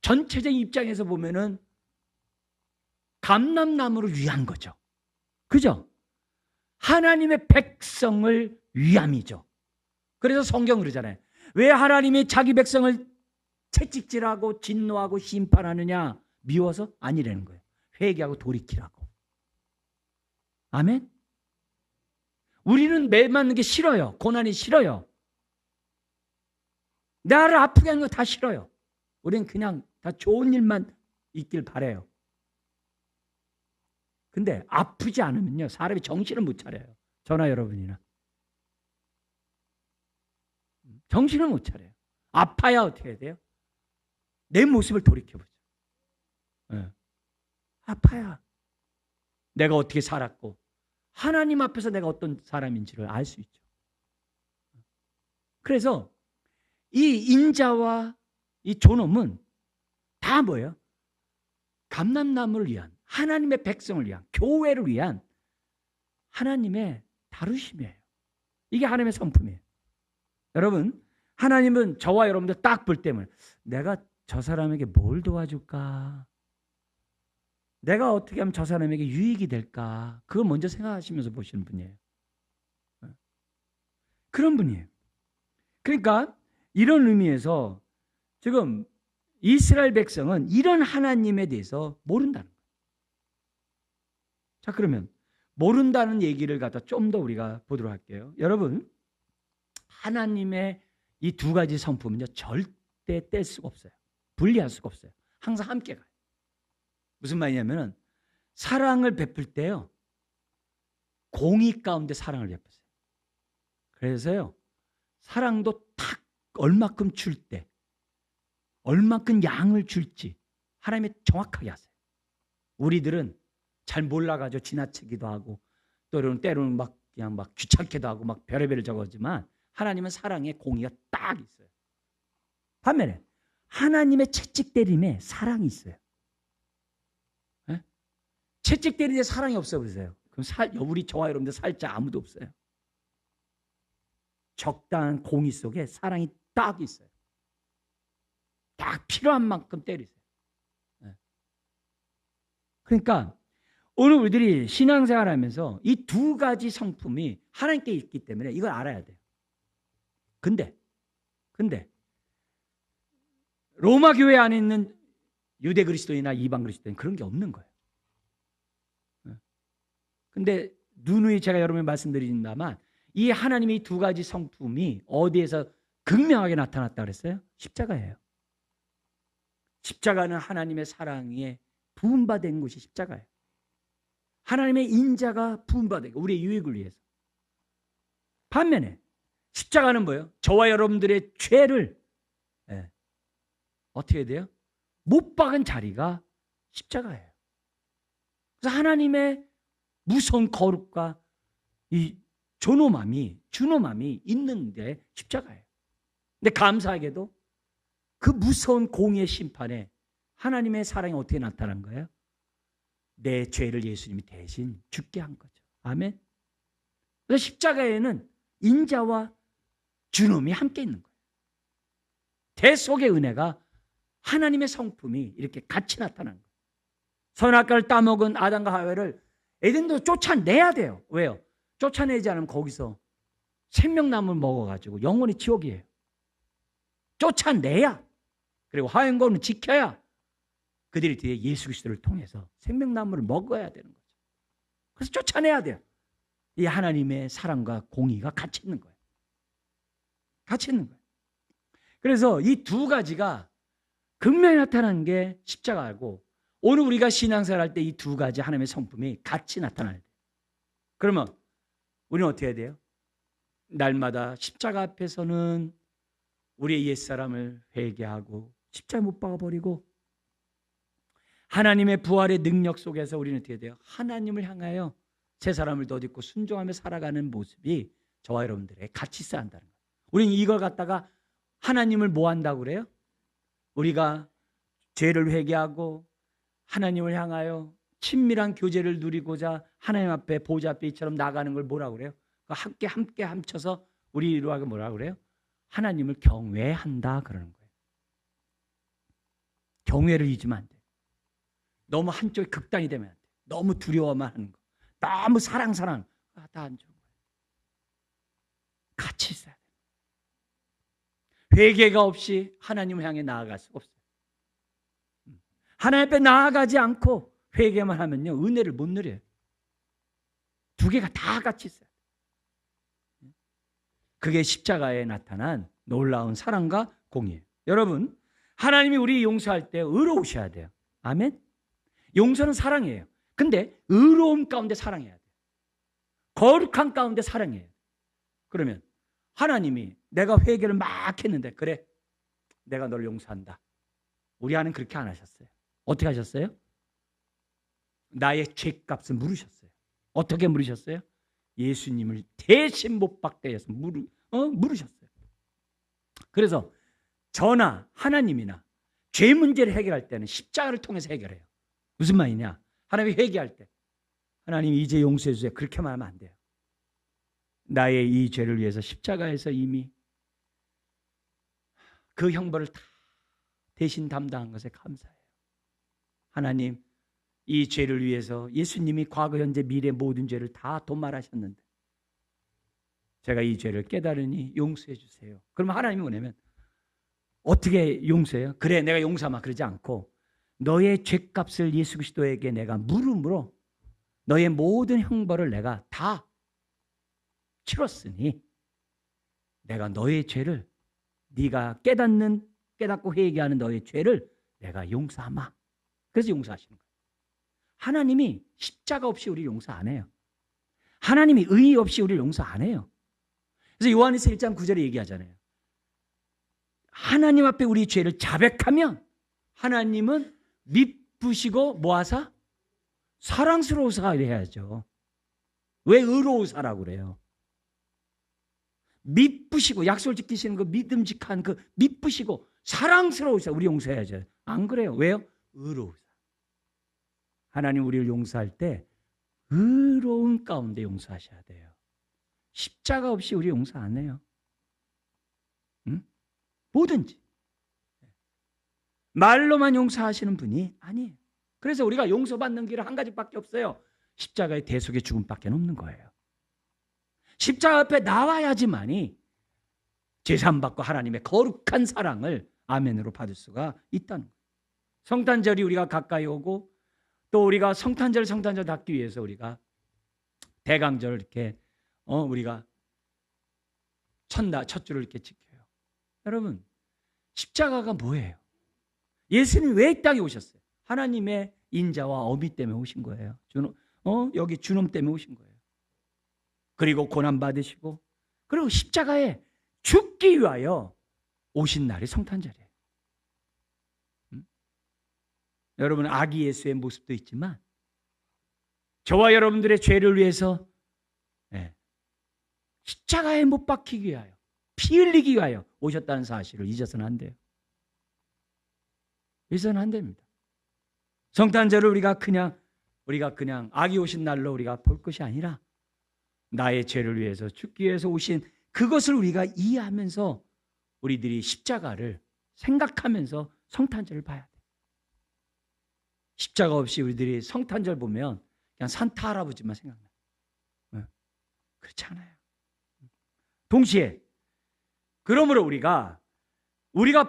전체적인 입장에서 보면은 감람나무를 위한 거죠. 그죠? 하나님의 백성을 위함이죠. 그래서 성경 그러잖아요. 왜 하나님이 자기 백성을 채찍질하고 진노하고 심판하느냐? 미워서? 아니라는 거예요. 회개하고 돌이키라고. 아멘? 우리는 매 맞는 게 싫어요. 고난이 싫어요. 나를 아프게 하는 거 다 싫어요. 우리는 그냥 다 좋은 일만 있길 바라요. 근데 아프지 않으면요 사람이 정신을 못 차려요. 저나 여러분이나 정신을 못 차려요. 아파야 어떻게 해야 돼요? 내 모습을 돌이켜보죠. 네. 아파야 내가 어떻게 살았고 하나님 앞에서 내가 어떤 사람인지를 알 수 있죠. 그래서 이 인자와 이 존엄은 다 뭐예요? 감람나무를 위한, 하나님의 백성을 위한, 교회를 위한 하나님의 다루심이에요. 이게 하나님의 성품이에요. 여러분, 하나님은 저와 여러분들 딱 볼 때면 내가 저 사람에게 뭘 도와줄까? 내가 어떻게 하면 저 사람에게 유익이 될까? 그거 먼저 생각하시면서 보시는 분이에요. 그런 분이에요. 그러니까 이런 의미에서 지금 이스라엘 백성은 이런 하나님에 대해서 모른다는 거예요. 자, 그러면 모른다는 얘기를 갖다 좀 더 우리가 보도록 할게요. 여러분, 하나님의 이 두 가지 성품은요, 절대 뗄 수가 없어요. 분리할 수가 없어요. 항상 함께 가요. 무슨 말이냐면은 사랑을 베풀 때요, 공의 가운데 사랑을 베푸세요. 그래서요, 사랑도 탁 얼마큼 줄 때, 얼마큼 양을 줄지 하나님이 정확하게 하세요. 우리들은 잘 몰라가지고 지나치기도 하고 때로는 막 그냥 막 귀찮게도 하고 막 별의별 적었지만 하나님은 사랑의 공의가 딱 있어요. 반면에 하나님의 채찍 때림에 사랑이 있어요. 네? 채찍 때리는데 사랑이 없어 보세요. 그럼 우리 저와 여러분들 살짝 아무도 없어요. 적당한 공의 속에 사랑이 딱 있어요. 딱 필요한 만큼 때리세요. 네. 그러니까 오늘 우리들이 신앙생활하면서 이 두 가지 성품이 하나님께 있기 때문에 이걸 알아야 돼요. 근데 로마 교회 안에 있는 유대 그리스도인이나 이방 그리스도인 그런 게 없는 거예요. 근데 누누이 제가 여러분께 말씀드린다만 이 하나님의 두 가지 성품이 어디에서 극명하게 나타났다 그랬어요? 십자가예요. 십자가는 하나님의 사랑에 부음받은 곳이 십자가예요. 하나님의 인자가 부음받은 우리의 유익을 위해서. 반면에 십자가는 뭐예요? 저와 여러분들의 죄를 어떻게 돼요? 못 박은 자리가 십자가예요. 그래서 하나님의 무서운 거룩과 이 준엄함이 있는데 십자가예요. 근데 감사하게도 그 무서운 공의의 심판에 하나님의 사랑이 어떻게 나타난 거예요? 내 죄를 예수님이 대신 죽게 한 거죠. 아멘. 그래서 십자가에는 인자와 준엄이 함께 있는 거예요. 대속의 은혜가 하나님의 성품이 이렇게 같이 나타난 거예요. 선악과를 따먹은 아담과 하와를 에덴도 쫓아내야 돼요. 왜요? 쫓아내지 않으면 거기서 생명나무를 먹어가지고 영원히 지옥이에요. 쫓아내야, 그리고 화행권을 지켜야 그들이 뒤에 예수 그리스도를 통해서 생명나무를 먹어야 되는 거죠. 그래서 쫓아내야 돼요. 이 하나님의 사랑과 공의가 같이 있는 거예요. 같이 있는 거예요. 그래서 이 두 가지가 극명히 나타나는 게 십자가고, 오늘 우리가 신앙생활 할 때 이 두 가지 하나님의 성품이 같이 나타나야 돼요. 그러면 우리는 어떻게 해야 돼요? 날마다 십자가 앞에서는 우리의 옛사람을 회개하고 십자가에 못 박아버리고, 하나님의 부활의 능력 속에서 우리는 어떻게 돼요? 하나님을 향하여 새 사람을 덧입고 순종하며 살아가는 모습이 저와 여러분들의 같이 있어야 한다는 거예요. 우리는 이걸 갖다가 하나님을 뭐 한다고 그래요? 우리가 죄를 회개하고 하나님을 향하여 친밀한 교제를 누리고자 하나님 앞에 보좌 앞에 이처럼 나가는 걸 뭐라고 그래요? 함께 합쳐서 우리로 하고 뭐라고 그래요? 하나님을 경외한다 그러는 거예요. 경외를 잊으면 안 돼. 너무 한쪽에 극단이 되면 안 돼. 너무 두려워만 하는 거, 너무 사랑 다 안 좋은 거예요. 같이 있어야 돼. 회개가 없이 하나님을 향해 나아갈 수가 없어요. 하나님 앞에 나아가지 않고 회개만 하면요, 은혜를 못 누려요. 두 개가 다 같이 있어요. 그게 십자가에 나타난 놀라운 사랑과 공의예요. 여러분, 하나님이 우리 용서할 때 의로우셔야 돼요. 아멘. 용서는 사랑이에요. 근데 의로움 가운데 사랑해야 돼요. 거룩한 가운데 사랑해야 돼요. 그러면 하나님이 내가 회개를 막 했는데, 그래, 내가 널 용서한다. 우리 하나님 그렇게 안 하셨어요. 어떻게 하셨어요? 나의 죄값을 물으셨어요. 어떻게 물으셨어요? 예수님을 대신 못 박게 해서 물으셨어요. 그래서 저나 하나님이나 죄 문제를 해결할 때는 십자가를 통해서 해결해요. 무슨 말이냐? 하나님이 회개할 때 하나님 이제 용서해 주세요. 그렇게 말하면 안 돼요. 나의 이 죄를 위해서 십자가에서 이미 그 형벌을 다 대신 담당한 것에 감사해요. 하나님, 이 죄를 위해서 예수님이 과거, 현재, 미래 모든 죄를 다 도말하셨는데 제가 이 죄를 깨달으니 용서해 주세요. 그러면 하나님이 뭐냐면 어떻게 용서해요? 그래, 내가 용서하마 그러지 않고 너의 죄값을 예수 그리스도에게 내가 물음으로 너의 모든 형벌을 내가 다 치렀으니 내가 너의 죄를, 네가 깨닫고 회개하는 너의 죄를 내가 용서하마. 그래서 용서하시는 거예요. 하나님이 십자가 없이 우리 용서 안 해요. 하나님이 의의 없이 우리 용서 안 해요. 그래서 요한일서 1장 9절에 얘기하잖아요. 하나님 앞에 우리 죄를 자백하면 하나님은 미쁘시고 뭐하사? 사랑스러우사 해야죠. 왜 의로우사라고 그래요? 미쁘시고 약속을 지키시는 그 믿음직한 그 미쁘시고 사랑스러우사 우리 용서해야죠. 안 그래요? 왜요? 의로우사. 하나님 우리를 용서할 때 의로운 가운데 용서하셔야 돼요. 십자가 없이 우리 용서 안 해요. 응? 뭐든지. 말로만 용서하시는 분이 아니에요. 그래서 우리가 용서받는 길은 한 가지밖에 없어요. 십자가의 대속의 죽음밖에 없는 거예요. 십자가 앞에 나와야지만이 제사함받고 하나님의 거룩한 사랑을 아멘으로 받을 수가 있다는 거예요. 성탄절이 우리가 가까이 오고 또 우리가 성탄절 받기 위해서 우리가 대강절을 이렇게 우리가 첫 줄을 이렇게 지켜요. 여러분, 십자가가 뭐예요? 예수님이 왜 이 땅에 오셨어요? 하나님의 인자와 어미 때문에 오신 거예요. 여기 주놈 때문에 오신 거예요. 그리고 고난 받으시고 그리고 십자가에 죽기 위하여 오신 날이 성탄절이에요. 여러분, 아기 예수의 모습도 있지만 저와 여러분들의 죄를 위해서 십자가에 못 박히기 위하여 피 흘리기 위하여 오셨다는 사실을 잊어서는 안 돼요. 잊어서는 안 됩니다. 성탄절을 우리가 그냥 아기 오신 날로 우리가 볼 것이 아니라 나의 죄를 위해서 죽기 위해서 오신 그것을 우리가 이해하면서 우리들이 십자가를 생각하면서 성탄절을 봐야 돼. 십자가 없이 우리들이 성탄절 보면 그냥 산타 할아버지만 생각나. 그렇지 않아요. 동시에 그러므로 우리가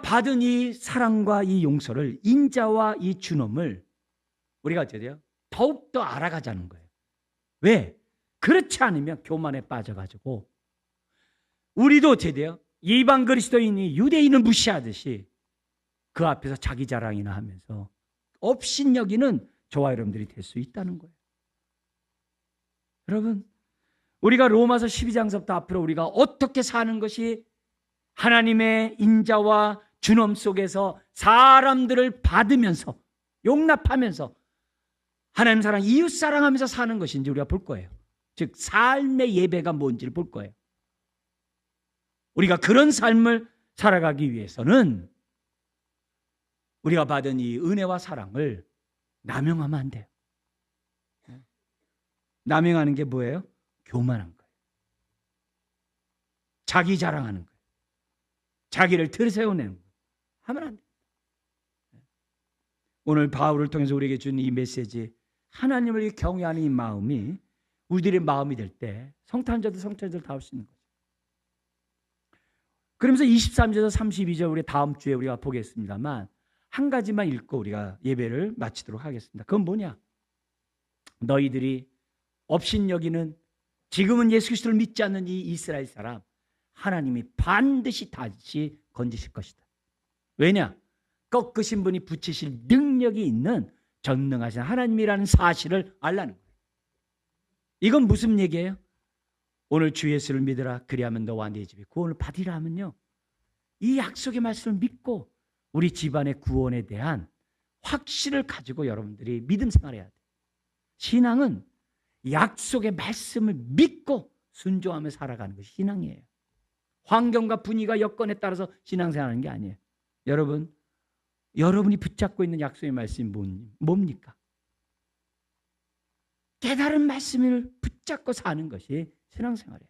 받은 이 사랑과 이 용서를, 인자와 이 준엄을 우리가 어떻게 돼요? 더욱더 알아가자는 거예요. 왜? 그렇지 않으면 교만에 빠져가지고 우리도 어떻게 돼요? 이방 그리스도인이 유대인을 무시하듯이 그 앞에서 자기 자랑이나 하면서 업신여기는 저와 여러분들이 될 수 있다는 거예요. 여러분, 우리가 로마서 12장서부터 앞으로 우리가 어떻게 사는 것이 하나님의 인자와 준엄 속에서 사람들을 받으면서 용납하면서 하나님 사랑, 이웃 사랑하면서 사는 것인지 우리가 볼 거예요. 즉 삶의 예배가 뭔지를 볼 거예요. 우리가 그런 삶을 살아가기 위해서는 우리가 받은 이 은혜와 사랑을 남용하면 안 돼요. 남용하는 게 뭐예요? 교만한 거예요. 자기 자랑하는 거예요. 자기를 들세워내는 거예요. 하면 안 돼요. 오늘 바울을 통해서 우리에게 준 이 메시지, 하나님을 경외하는 이 마음이 우리들의 마음이 될 때 성탄절도 다 할 수 있는 거죠. 그러면서 23절에서 32절 우리 다음 주에 우리가 보겠습니다만 한 가지만 읽고 우리가 예배를 마치도록 하겠습니다. 그건 뭐냐? 너희들이 업신여기는 지금은 예수 그리스도를 믿지 않는 이 이스라엘 사람 하나님이 반드시 다시 건지실 것이다. 왜냐? 꺾으신 분이 붙이실 능력이 있는 전능하신 하나님이라는 사실을 알라는 거예요. 이건 무슨 얘기예요? 오늘 주 예수를 믿으라 그리하면 너와 네 집이 구원을 받으리라 하면요, 이 약속의 말씀을 믿고 우리 집안의 구원에 대한 확신을 가지고 여러분들이 믿음 생활해야 돼요. 신앙은 약속의 말씀을 믿고 순종하며 살아가는 것이 신앙이에요. 환경과 분위기가 여건에 따라서 신앙생활하는 게 아니에요. 여러분이 붙잡고 있는 약속의 말씀이 뭡니까? 깨달은 말씀을 붙잡고 사는 것이 신앙생활이에요.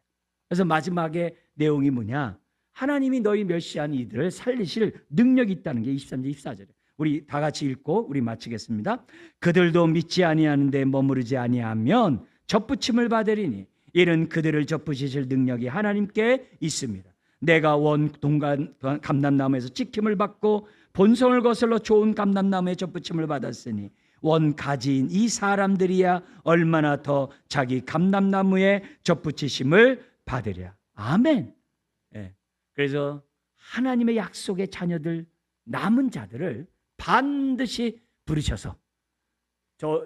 그래서 마지막에 내용이 뭐냐? 하나님이 너희 멸시한 이들을 살리실 능력이 있다는 게 23절 24절에 우리 다 같이 읽고 우리 마치겠습니다. 그들도 믿지 아니하는데 머무르지 아니하면 접붙임을 받으리니 이는 그들을 접붙이실 능력이 하나님께 있습니다. 내가 원 동간 감람나무에서 찍힘을 받고 본성을 거슬러 좋은 감람나무에 접붙임을 받았으니 원 가지인 이 사람들이야 얼마나 더 자기 감람나무에 접붙이심을 받으랴. 아멘. 예. 그래서 하나님의 약속의 자녀들 남은 자들을 반드시 부르셔서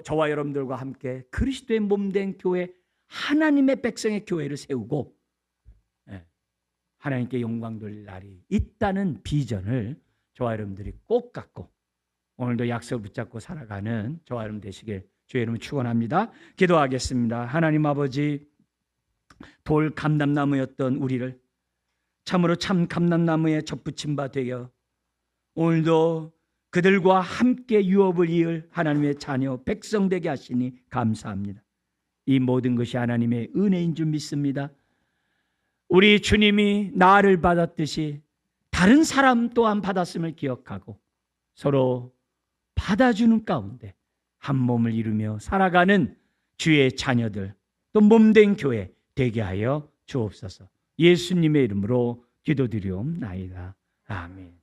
저와 여러분들과 함께 그리스도의 몸된 교회, 하나님의 백성의 교회를 세우고 하나님께 영광 돌릴 날이 있다는 비전을 저와 여러분들이 꼭 갖고 오늘도 약속을 붙잡고 살아가는 저와 여러분 되시길 주의 이름으로 축원합니다. 기도하겠습니다. 하나님 아버지, 돌 감람나무였던 우리를 참으로 참 감람나무에 접붙임 바 되어 오늘도 그들과 함께 유업을 이을 하나님의 자녀 백성 되게 하시니 감사합니다. 이 모든 것이 하나님의 은혜인 줄 믿습니다. 우리 주님이 나를 받았듯이 다른 사람 또한 받았음을 기억하고 서로 받아주는 가운데 한 몸을 이루며 살아가는 주의 자녀들 또 몸된 교회 되게 하여 주옵소서. 예수님의 이름으로 기도드리옵나이다. 아멘.